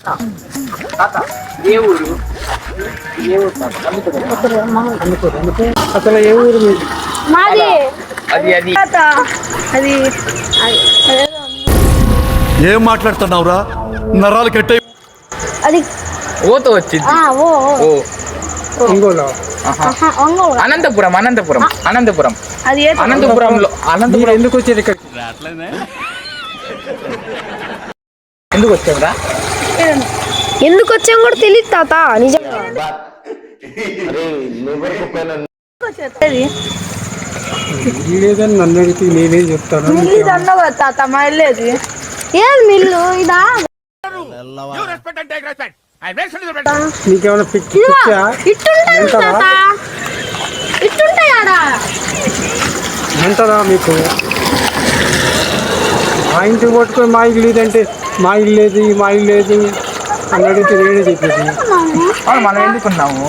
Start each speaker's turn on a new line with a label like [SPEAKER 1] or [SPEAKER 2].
[SPEAKER 1] తాత ఏ ఊరు? ఏ ఊరు తాత?
[SPEAKER 2] అసలు ఏ ఊరు మీది?
[SPEAKER 3] మాది
[SPEAKER 1] అది అది
[SPEAKER 3] తాత అది అదేదో
[SPEAKER 4] ఏం మాట్లాడుతున్నావురా? నరాలు కట్టే
[SPEAKER 3] అది
[SPEAKER 1] ఓతో వచ్చింది.
[SPEAKER 3] ఓ
[SPEAKER 1] ఓ
[SPEAKER 2] ఒంగోలు.
[SPEAKER 3] ఒంగోలు
[SPEAKER 1] అనంతపురం అనంతపురం అనంతపురం
[SPEAKER 3] అది ఏ తాత?
[SPEAKER 1] అనంతపురంలో
[SPEAKER 2] మీరు
[SPEAKER 1] అనంతపురం
[SPEAKER 2] ఎందుకు వచ్చారు ఇక్కడికి?
[SPEAKER 1] ఎందుకు వచ్చావురా?
[SPEAKER 3] ఎందుకు వచ్చాం కూడా తెలియదు తాత నిజంగా
[SPEAKER 2] లేదని నన్ను అడిగితే నేనేం చెప్తాను?
[SPEAKER 3] మిల్లు అన్నావు కదా తాత మా వెళ్ళేది ఏది మిల్లు ఇదా
[SPEAKER 2] నీకేమైనా పిచ్చా?
[SPEAKER 3] ఇట్టుంటాయి తాత ఇట్టుంటాయి ఆడ
[SPEAKER 2] అంటారా మీకు? మా ఇంటికి పట్టుకొని మా ఇల్లు లేదంటే మా ఇల్లు లేదు మా ఇల్లు లేదు అని అడిగితే నేనే చెప్పేది.
[SPEAKER 1] మనం ఎందుకున్నాము?